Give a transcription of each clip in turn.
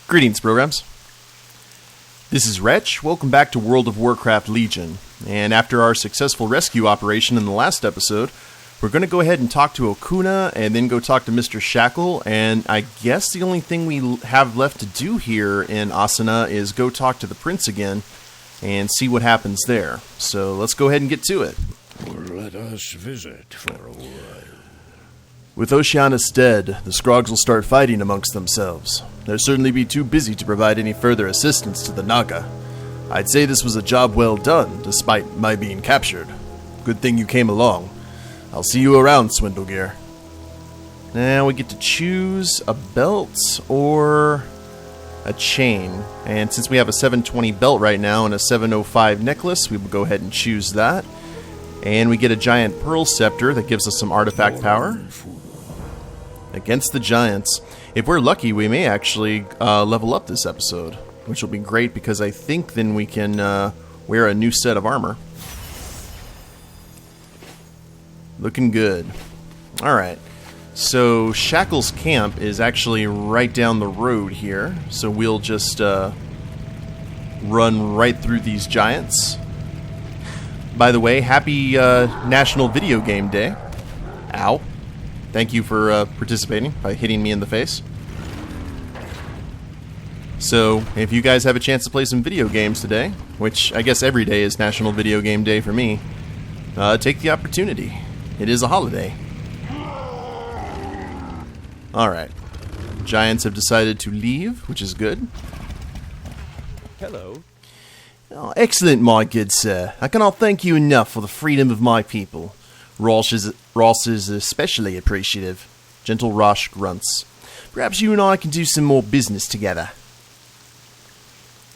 Greetings, programs. This is Wretch. Welcome back to World of Warcraft Legion. And after our successful rescue operation in the last episode, we're going to go ahead and talk to Okuna and then go talk to Mr. Shackle. And I guess the only thing we have left to do here in Asuna is go talk to the prince again and see what happens there. So let's go ahead and get to it. Let us visit for a while. With Oceanus dead, the Scrogs will start fighting amongst themselves. They'll certainly be too busy to provide any further assistance to the Naga. I'd say this was a job well done, despite my being captured. Good thing you came along. I'll see you around, Swindlegear. Now we get to choose a belt or a chain. And since we have a 720 belt right now and a 705 necklace, we will go ahead and choose that. And we get a giant pearl scepter that gives us some artifact power. Against the giants. If we're lucky, we may actually level up this episode, which will be great because I think then we can wear a new set of armor. Looking good. Alright, so Shackle's camp is actually right down the road here, so we'll just run right through these giants. By the way, happy National Video Game Day. Ow. Thank you for participating by hitting me in the face. So, if you guys have a chance to play some video games today, which I guess every day is National Video Game Day for me, take the opportunity. It is a holiday. Alright. Giants have decided to leave, which is good. Hello. Oh, excellent, my good sir. I cannot thank you enough for the freedom of my people. Ross is especially appreciative. Gentle Rosh grunts. Perhaps you and I can do some more business together.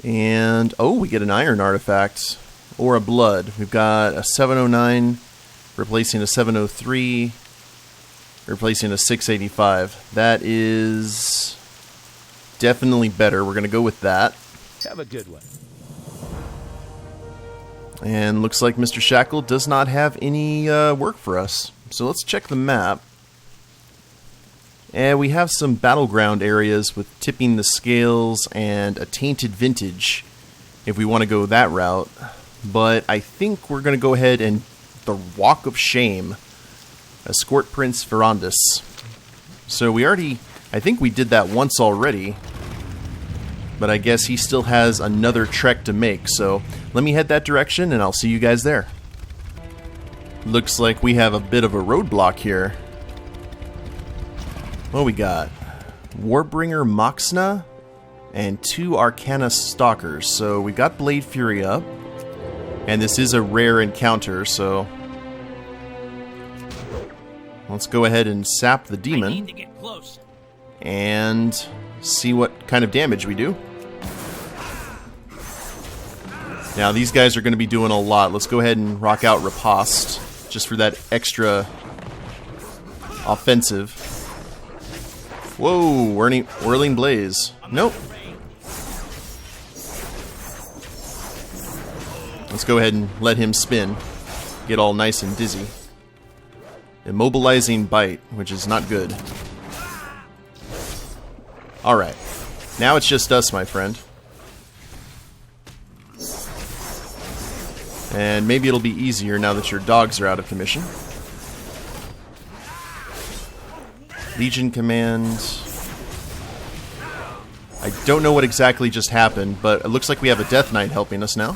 And, oh, we get an iron artifact. Or a blood. We've got a 709 replacing a 703, replacing a 685. That is definitely better. We're going to go with that. Have a good one. And looks like Mr. Shackle does not have any work for us. So let's check the map. And we have some battleground areas with tipping the scales and a tainted vintage if we want to go that route. But I think we're going to go ahead and the Walk of Shame. Escort Prince Farondis. So I think we did that once already. But I guess he still has another trek to make, so let me head that direction and I'll see you guys there. Looks like we have a bit of a roadblock here. What we got? Warbringer Moxna and 2 Arcana Stalkers. So we got Blade Fury up. And this is a rare encounter, so let's go ahead and sap the demon. I need to get close. And see what kind of damage we do. Now these guys are going to be doing a lot. Let's go ahead and rock out Riposte just for that extra offensive. Whoa, Whirling Blaze. Nope. Let's go ahead and let him spin. Get all nice and dizzy. Immobilizing Bite, which is not good. Alright. Now it's just us, my friend. And maybe it'll be easier now that your dogs are out of commission. Legion Command. I don't know what exactly just happened, but it looks like we have a Death Knight helping us now.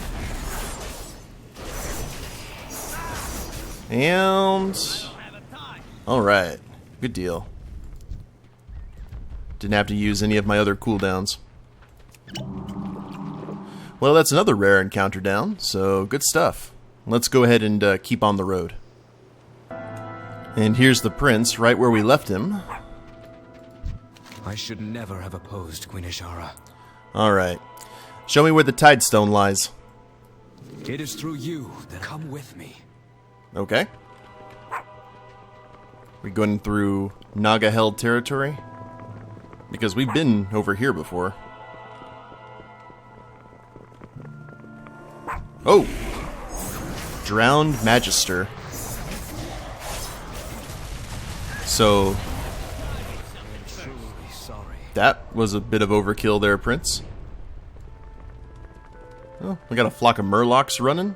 And alright. Good deal. Didn't have to use any of my other cooldowns. Well, that's another rare encounter down, so good stuff. Let's go ahead and keep on the road. And here's the prince, right where we left him. I should never have opposed Queen Ishara. Alright. Show me where the Tidestone lies. It is through you that come with me. Okay. We going through Naga-held territory? Because we've been over here before. Oh! Drowned Magister. So That was a bit of overkill there, Prince. Oh, we got a flock of murlocs running?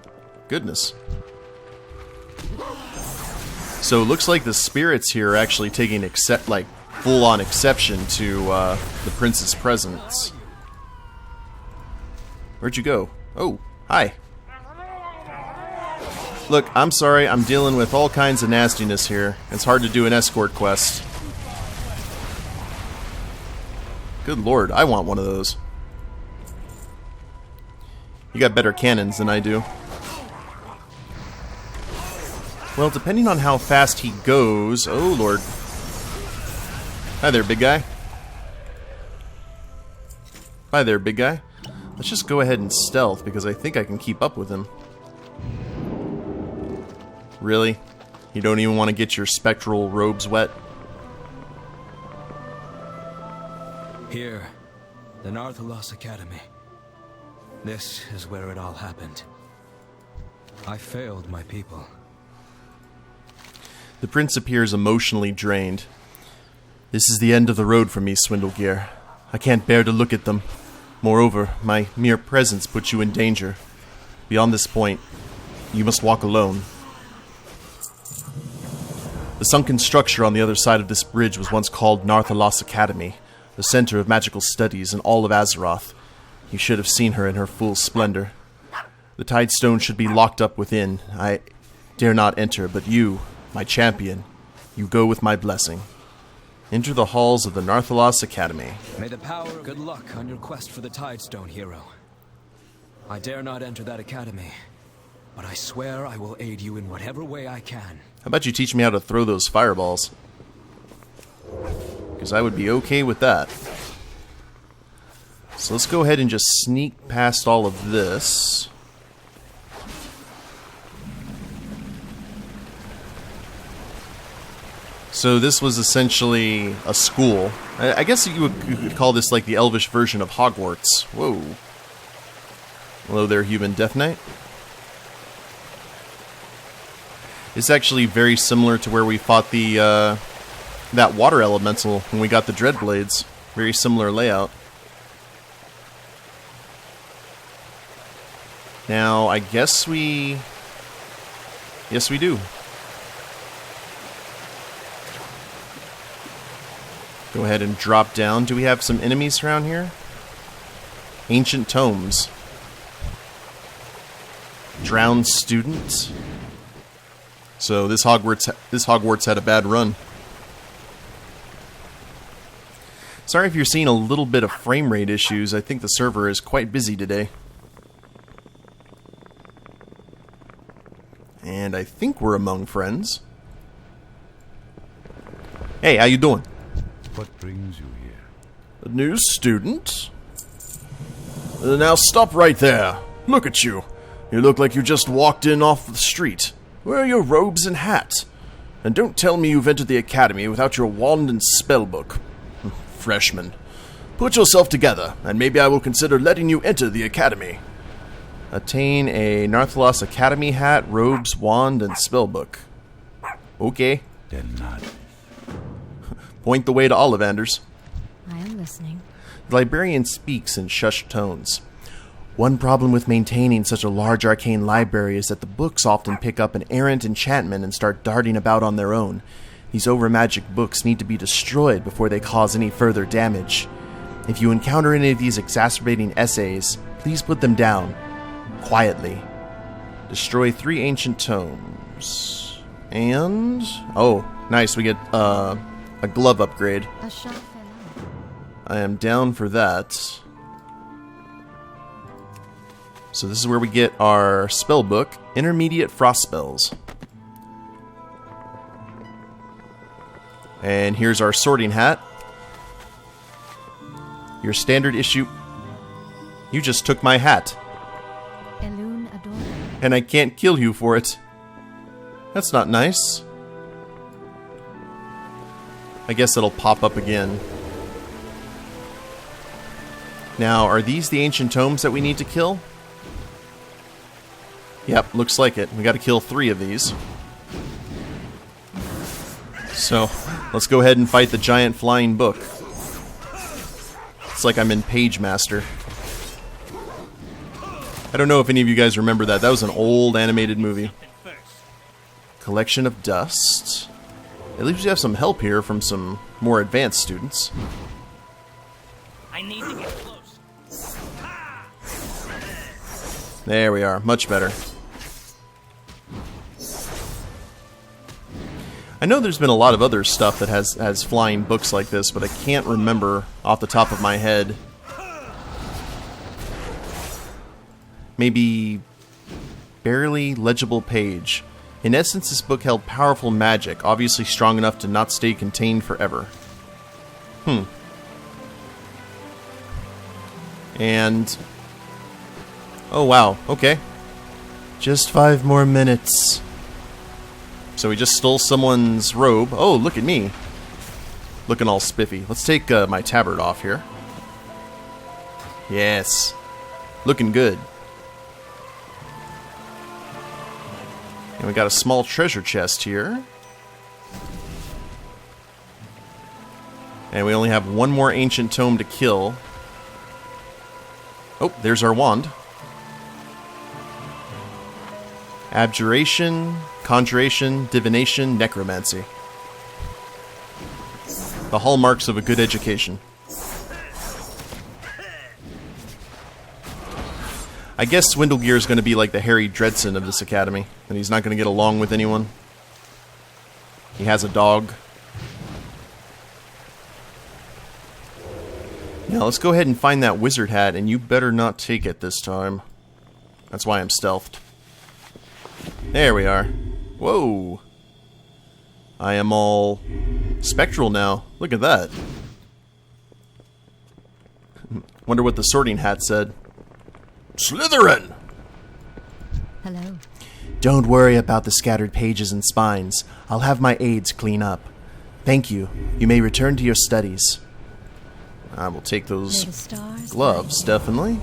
Goodness. So it looks like the spirits here are actually taking full-on exception to the prince's presence. Where'd you go? Oh, hi. Look, I'm sorry, I'm dealing with all kinds of nastiness here. It's hard to do an escort quest. Good lord, I want one of those. You got better cannons than I do. Well, depending on how fast he goes... Oh, lord. Hi there, big guy. Hi there, big guy. Let's just go ahead and stealth, because I think I can keep up with him. Really? You don't even want to get your spectral robes wet? Here, the Nar'thalas Academy. This is where it all happened. I failed my people. The prince appears emotionally drained. This is the end of the road for me, Swindlegear. I can't bear to look at them. Moreover, my mere presence puts you in danger. Beyond this point, you must walk alone. The sunken structure on the other side of this bridge was once called Nar'thalas Academy, the center of magical studies in all of Azeroth. You should have seen her in her full splendor. The Tidestone should be locked up within. I dare not enter, but you, my champion, you go with my blessing. Enter the halls of the Nar'thalas Academy. May the power of good luck on your quest for the Tidestone, hero. I dare not enter that academy, but I swear I will aid you in whatever way I can. How about you teach me how to throw those fireballs? Because I would be okay with that. So let's go ahead and just sneak past all of this. So this was essentially a school. I guess you could call this like the Elvish version of Hogwarts. Whoa. Hello there, human Death Knight. It's actually very similar to where we fought the that water elemental when we got the Dreadblades. Very similar layout. Now, I guess we... Yes, we do. Go ahead and drop down. Do we have some enemies around here? Ancient tomes. Drowned student. So this Hogwarts had a bad run. Sorry if you're seeing a little bit of frame rate issues. I think the server is quite busy today. And I think we're among friends. Hey, how you doing? What brings you here? A new student? Now stop right there. Look at you. You look like you just walked in off the street. Where are your robes and hat? And don't tell me you've entered the academy without your wand and spellbook. Freshman. Put yourself together, and maybe I will consider letting you enter the academy. Attain a Nar'thalas Academy hat, robes, wand, and spellbook. Okay. Then not. Point the way to Ollivanders. I am listening. The librarian speaks in shushed tones. One problem with maintaining such a large arcane library is that the books often pick up an errant enchantment and start darting about on their own. These overmagic books need to be destroyed before they cause any further damage. If you encounter any of these exacerbating essays, please put them down. Quietly. Destroy 3 ancient tomes. And... oh, nice, we get a glove upgrade. A shot fell out. I am down for that. So this is where we get our spellbook, Intermediate Frost Spells. And here's our sorting hat. Your standard issue. You just took my hat. Elune adore. And I can't kill you for it. That's not nice. I guess it'll pop up again. Now, are these the ancient tomes that we need to kill? Yep, looks like it. We gotta kill 3 of these. So, let's go ahead and fight the giant flying book. It's like I'm in Page Master. I don't know if any of you guys remember that. That was an old animated movie. Collection of dust. At least we have some help here from some more advanced students. I need to get close. There we are. Much better. I know there's been a lot of other stuff that has flying books like this, but I can't remember off the top of my head. Maybe barely legible page. In essence, this book held powerful magic, obviously strong enough to not stay contained forever. And... oh wow, okay. Just 5 more minutes. So we just stole someone's robe. Oh, look at me. Looking all spiffy. Let's take my tabard off here. Yes. Looking good. And we got a small treasure chest here. And we only have one more ancient tome to kill. Oh, there's our wand. Abjuration, conjuration, divination, necromancy. The hallmarks of a good education. I guess Swindlegear is going to be like the Harry Dredson of this academy, and he's not going to get along with anyone. He has a dog. Now let's go ahead and find that wizard hat, and you better not take it this time. That's why I'm stealthed. There we are. Whoa. I am all spectral now. Look at that. Wonder what the sorting hat said. Slytherin! Hello. Don't worry about the scattered pages and spines. I'll have my aides clean up. Thank you. You may return to your studies. I will take those gloves, definitely.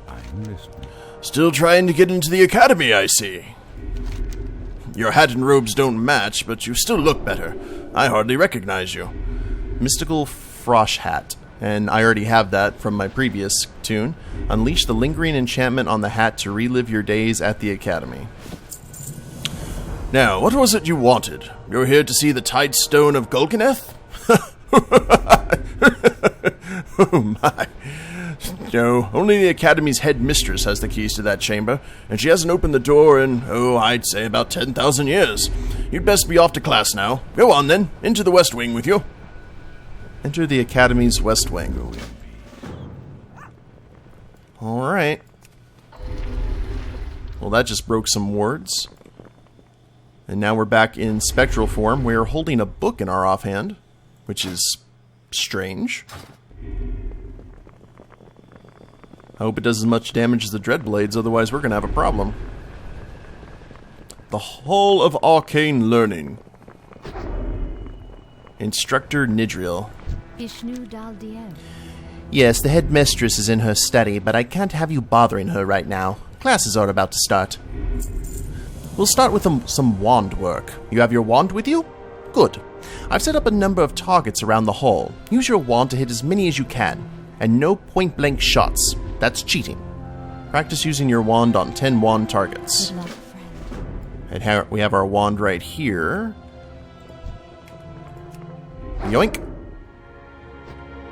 I'm listening. Still trying to get into the academy, I see. Your hat and robes don't match, but you still look better. I hardly recognize you. Mystical Frosh Hat. And I already have that from my previous tune. Unleash the lingering enchantment on the hat to relive your days at the academy. Now, what was it you wanted? You're here to see the Tidestone of Gulganeth? Oh my. No, only the Academy's head mistress has the keys to that chamber, and she hasn't opened the door in, oh, I'd say about 10,000 years. You'd best be off to class now. Go on then, into the West Wing with you. Enter the Academy's West Wing. Alright. Well, that just broke some words. And now we're back in spectral form. We're holding a book in our offhand, which is strange. I hope it does as much damage as the Dreadblades, otherwise we're going to have a problem. The Hall of Arcane Learning. Instructor Nidril. Ishnu Daldiel. Yes, the headmistress is in her study, but I can't have you bothering her right now. Classes are about to start. We'll start with some wand work. You have your wand with you? Good. I've set up a number of targets around the hall. Use your wand to hit as many as you can. And no point-blank shots. That's cheating. Practice using your wand on 10 wand targets. Good luck, friend. And we have our wand right here. Yoink.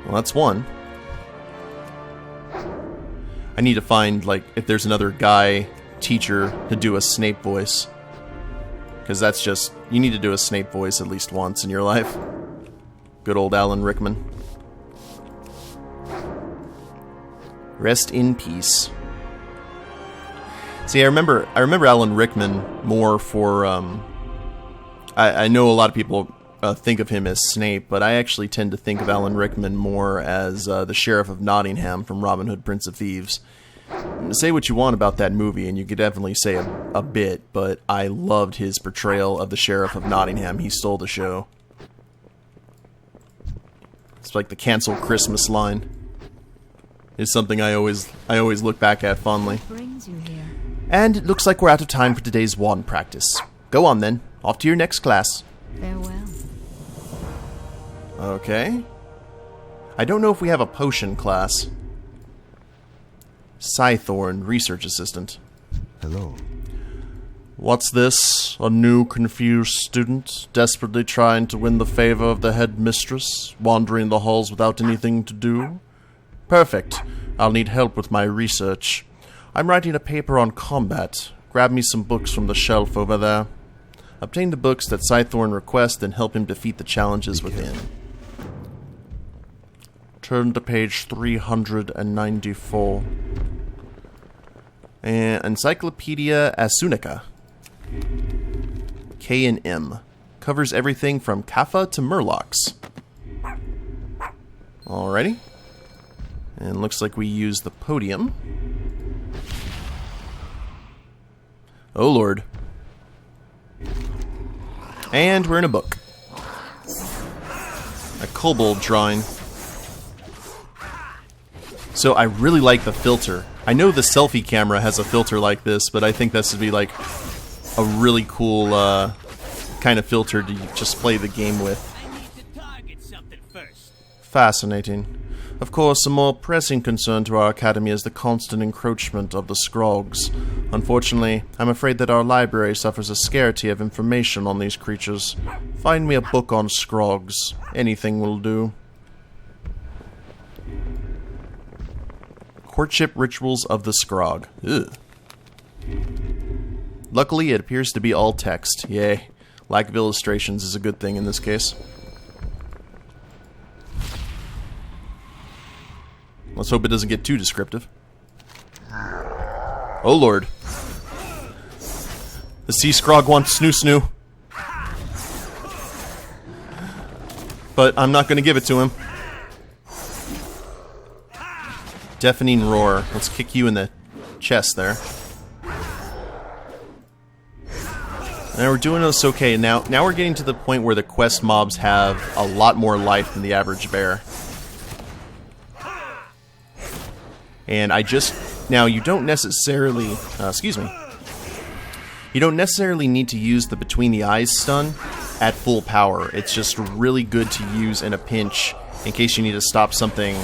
Well, that's one. I need to find, like, if there's another guy teacher to do a Snape voice. Because that's just... you need to do a Snape voice at least once in your life. Good old Alan Rickman. Rest in peace. See, I remember Alan Rickman more for... I know a lot of people think of him as Snape, but I actually tend to think of Alan Rickman more as the Sheriff of Nottingham from Robin Hood, Prince of Thieves. Say what you want about that movie, and you could definitely say a bit, but I loved his portrayal of the Sheriff of Nottingham. He stole the show. It's like the cancel Christmas line. It's something I always look back at fondly. Brings you here. And it looks like we're out of time for today's wand practice. Go on then. Off to your next class. Farewell. Okay. I don't know if we have a potion class. Scythorn, research assistant. Hello. What's this? A new confused student, desperately trying to win the favor of the headmistress, wandering the halls without anything to do? Perfect. I'll need help with my research. I'm writing a paper on combat. Grab me some books from the shelf over there. Obtain the books that Scythorn requests and help him defeat the challenges within. Turn to page 394. And Encyclopedia Asunica. K and M. Covers everything from Kappa to Murlocs. Alrighty. And looks like we use the podium. Oh lord. And we're in a book. A kobold drawing. So I really like the filter. I know the selfie camera has a filter like this, but I think this would be like a really cool kind of filter to just play the game with. I need to target something first. Fascinating. Of course, a more pressing concern to our academy is the constant encroachment of the Skrogs. Unfortunately, I'm afraid that our library suffers a scarcity of information on these creatures. Find me a book on Skrogs. Anything will do. Courtship Rituals of the Skrog. Ugh. Luckily, it appears to be all text. Yay. Lack of illustrations is a good thing in this case. Let's hope it doesn't get too descriptive. Oh lord. The Sea Skrog wants Snoo Snoo. But I'm not going to give it to him. Deafening Roar. Let's kick you in the chest there. Now we're doing this okay. Now we're getting to the point where the quest mobs have a lot more life than the average bear. And I just... Now, you don't necessarily... excuse me. You don't necessarily need to use the Between the Eyes stun at full power. It's just really good to use in a pinch in case you need to stop something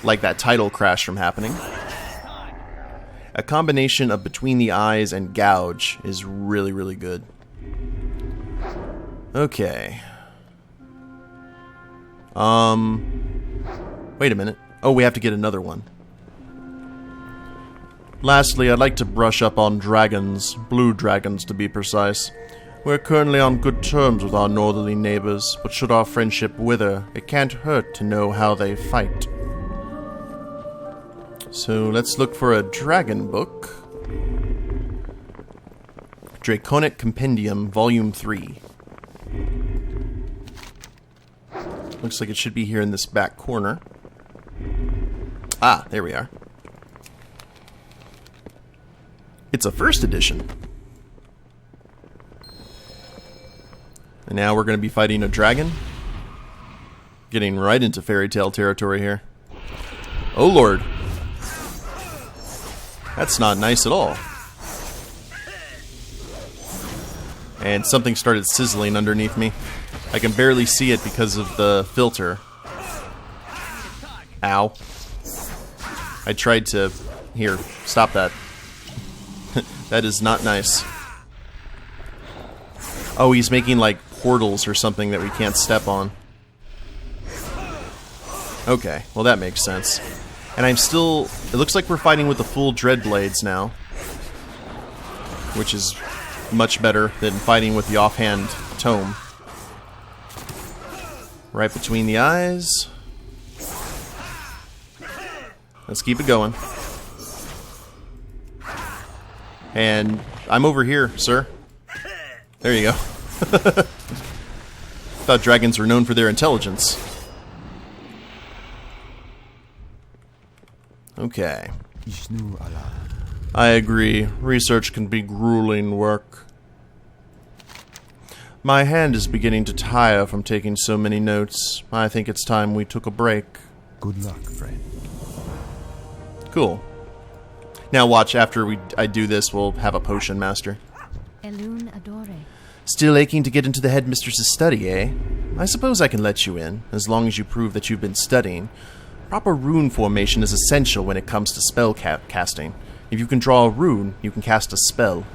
like that title crash from happening. A combination of Between the Eyes and Gouge is really, really good. Okay. Wait a minute. Oh, we have to get another one. Lastly, I'd like to brush up on dragons, blue dragons to be precise. We're currently on good terms with our northerly neighbors, but should our friendship wither, it can't hurt to know how they fight. So let's look for a dragon book. Draconic Compendium, Volume 3. Looks like it should be here in this back corner. Ah, there we are. It's a first edition. And now we're going to be fighting a dragon. Getting right into fairy tale territory here. Oh lord. That's not nice at all. And something started sizzling underneath me. I can barely see it because of the filter. Ow. I tried to... Here, stop that. That is not nice. Oh, he's making like portals or something that we can't step on. Okay, well that makes sense. And I'm still... It looks like we're fighting with the full Dreadblades now. Which is much better than fighting with the offhand tome. Right between the eyes. Let's keep it going. And I'm over here, sir. There you go. Thought dragons were known for their intelligence. Okay. I agree. Research can be grueling work. My hand is beginning to tire from taking so many notes. I think it's time we took a break. Good luck, friend. Cool. Now watch, after I do this, we'll have a potion master. Elune Adore. Still aching to get into the headmistress's study, eh? I suppose I can let you in, as long as you prove that you've been studying. Proper rune formation is essential when it comes to spell casting. If you can draw a rune, you can cast a spell.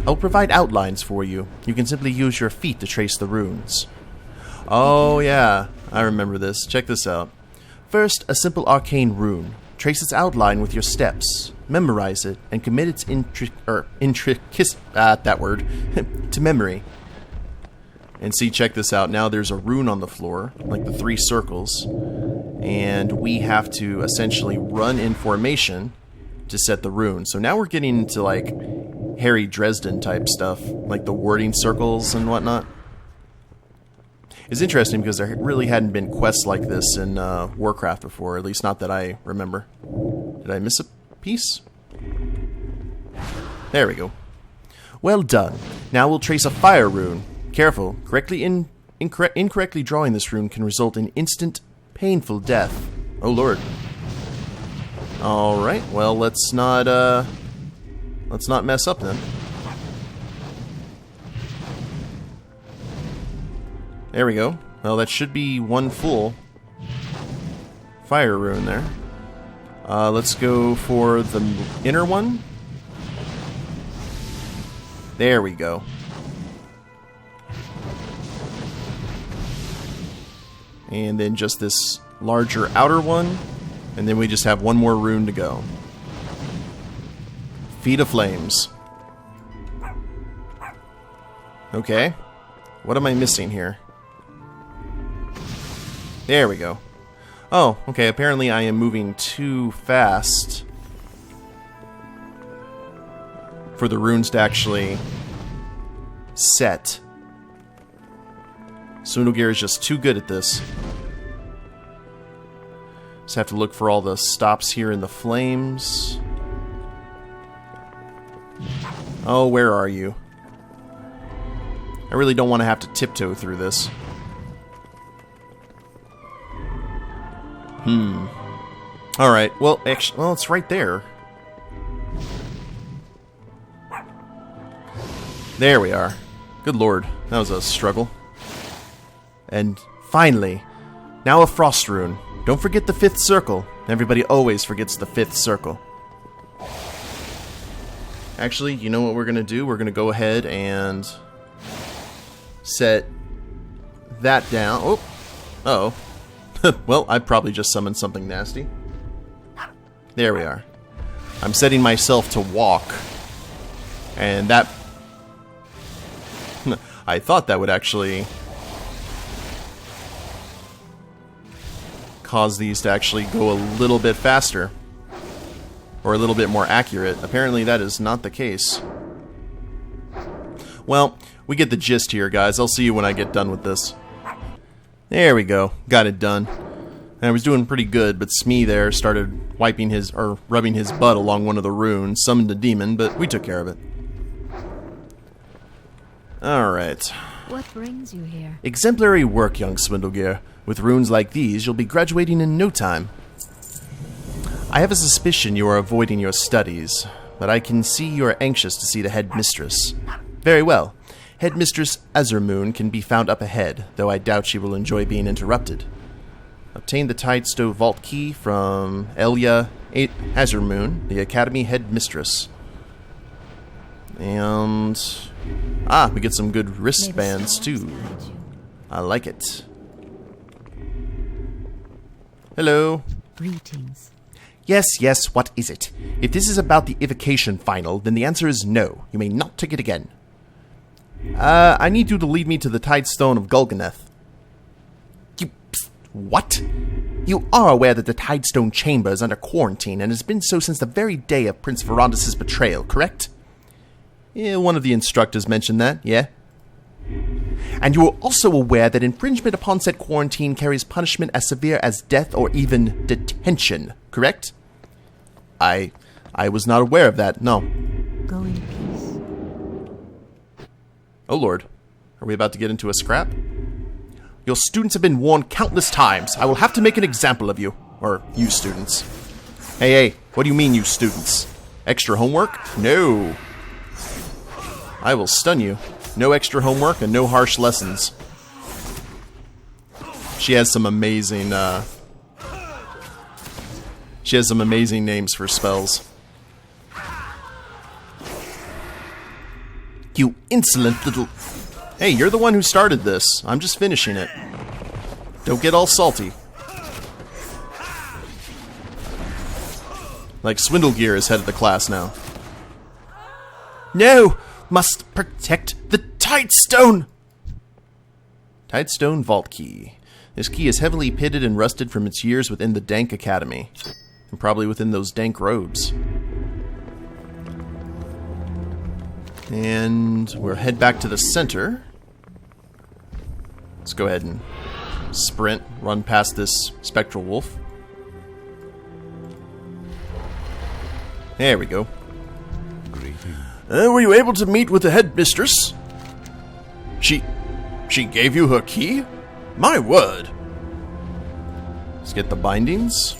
I'll provide outlines for you. You can simply use your feet to trace the runes. Oh yeah, I remember this. Check this out. First, a simple arcane rune. Trace its outline with your steps. Memorize it, and commit its to memory. And see, check this out. Now there's a rune on the floor, like the 3 circles. And we have to essentially run in formation to set the rune. So now we're getting into like Harry Dresden type stuff, like the wording circles and whatnot. It's interesting because there really hadn't been quests like this in Warcraft before, at least not that I remember. Did I miss a piece? There we go. Well done. Now we'll trace a fire rune. Careful. Incorrectly drawing this rune can result in instant, painful death. Oh lord. Alright, well let's not mess up then. There we go. Well, that should be one full fire rune there. Let's go for the inner one. There we go. And then just this larger outer one. And then we just have one more rune to go. Feet of Flames. Okay. What am I missing here? There we go. Oh, okay, apparently I am moving too fast for the runes to actually set. Swindlegear is just too good at this. Just have to look for all the stops here in the flames. Oh, where are you? I really don't want to have to tiptoe through this. Alright, well, actually, well, it's right there. There we are. Good lord, that was a struggle. And finally, now a frost rune. Don't forget the 5th circle. Everybody always forgets the 5th circle. Actually, you know what we're going to do? We're going to go ahead and set that down. Oh, uh-oh. Well, I probably just summoned something nasty. There we are. I'm setting myself to walk. And that... I thought that would actually cause these to actually go a little bit faster. Or a little bit more accurate. Apparently that is not the case. Well, we get the gist here, guys. I'll see you when I get done with this. There we go. Got it done. And I was doing pretty good, but Smee there started wiping his, or rubbing his butt along one of the runes, summoned a demon, but we took care of it. Alright. What brings you here? Exemplary work, young Swindlegear. With runes like these, you'll be graduating in no time. I have a suspicion you are avoiding your studies, but I can see you are anxious to see the headmistress. Very well. Headmistress Azurmoon can be found up ahead, though I doubt she will enjoy being interrupted. Obtain the Tidestone vault key from Elia Azurmoon, the Academy headmistress. And... we get some good wristbands, too. I like it. Hello. Greetings. Yes, what is it? If this is about the evocation final, then the answer is no. You may not take it again. I need you to lead me to the Tidestone of Gul'Ganeth. What? You are aware that the Tidestone chamber is under quarantine and has been so since the very day of Prince Farondis' betrayal, correct? Yeah, one of the instructors mentioned that, yeah? And you are also aware that infringement upon said quarantine carries punishment as severe as death or even detention, correct? I was not aware of that, no. Go in peace. Oh lord, are we about to get into a scrap? Your students have been warned countless times. I will have to make an example of you. Or, you students. Hey, what do you mean, you students? Extra homework? No. I will stun you. No extra homework and no harsh lessons. She has some amazing, she has some amazing names for spells. You insolent little... Hey, you're the one who started this. I'm just finishing it. Don't get all salty. Like, Swindlegear is head of the class now. No! Must protect the Tidestone! Tidestone Vault Key. This key is heavily pitted and rusted from its years within the dank academy. And probably within those dank robes. And we'll head back to the center. Let's go ahead and sprint, run past this spectral wolf. There we go. Were you able to meet with the headmistress? She gave you her key? My word. Let's get the bindings.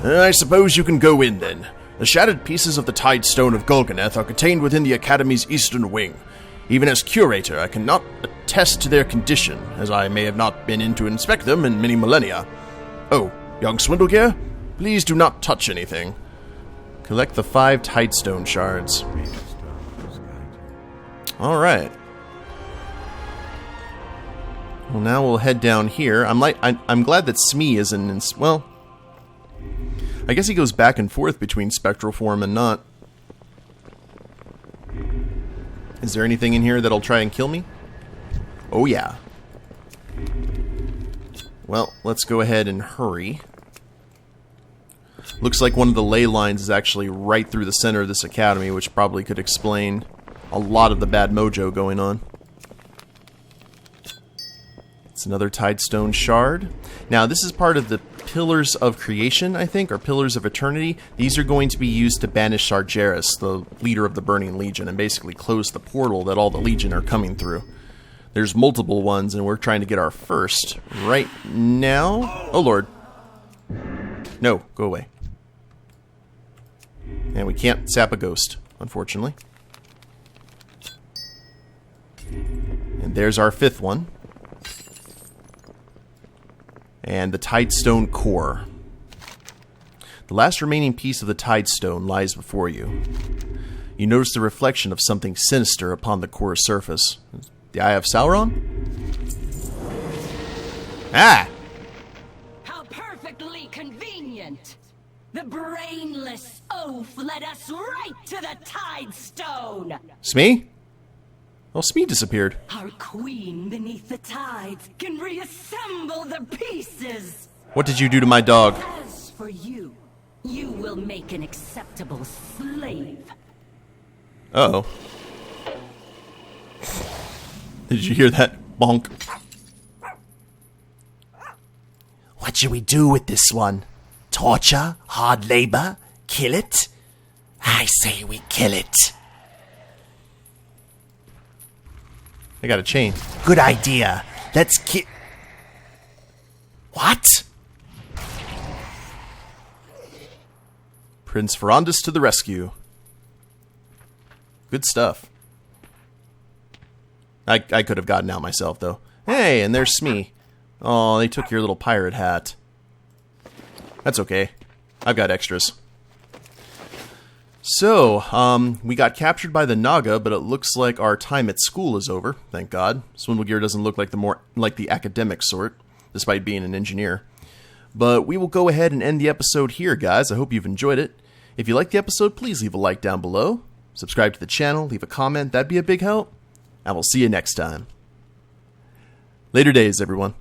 I suppose you can go in then. The shattered pieces of the Tidestone of Golganeth are contained within the Academy's eastern wing. Even as curator, I cannot attest to their condition, as I may have not been in to inspect them in many millennia. Oh, young Swindlegear, please do not touch anything. Collect the 5 Tidestone shards. Alright. Well, now we'll head down here. I'm glad that Smee isn't well, I guess he goes back and forth between spectral form and not. Is there anything in here that'll try and kill me? Oh yeah. Well, let's go ahead and hurry. Looks like one of the ley lines is actually right through the center of this academy, which probably could explain a lot of the bad mojo going on. It's another Tidestone shard. Now, this is part of the Pillars of Creation, I think, or Pillars of Eternity. These are going to be used to banish Sargeras, the leader of the Burning Legion, and basically close the portal that all the Legion are coming through. There's multiple ones, and we're trying to get our first right now. Oh, Lord. No, go away. And we can't sap a ghost, unfortunately. And there's our 5th one. And the Tidestone core. The last remaining piece of the Tidestone lies before you. You notice the reflection of something sinister upon the core's surface. The Eye of Sauron? Ah! How perfectly convenient! The brainless oaf led us right to the Tidestone! Smee? Well, Smee disappeared. Our queen beneath the tides can reassemble the pieces! What did you do to my dog? As for you, you will make an acceptable slave. Uh-oh. Did you hear that? Bonk. What should we do with this one? Torture? Hard labor? Kill it? I say we kill it. I got a chain. Good idea. Let's kill... What? Prince Farondis to the rescue. Good stuff. I could have gotten out myself, though. Hey, and there's Smee. Oh, they took your little pirate hat. That's okay. I've got extras. So, we got captured by the Naga, but it looks like our time at school is over. Thank God. Swindlegear doesn't look like the academic sort, despite being an engineer. But we will go ahead and end the episode here, guys. I hope you've enjoyed it. If you liked the episode, please leave a like down below. Subscribe to the channel, leave a comment. That'd be a big help. And we'll see you next time. Later days, everyone.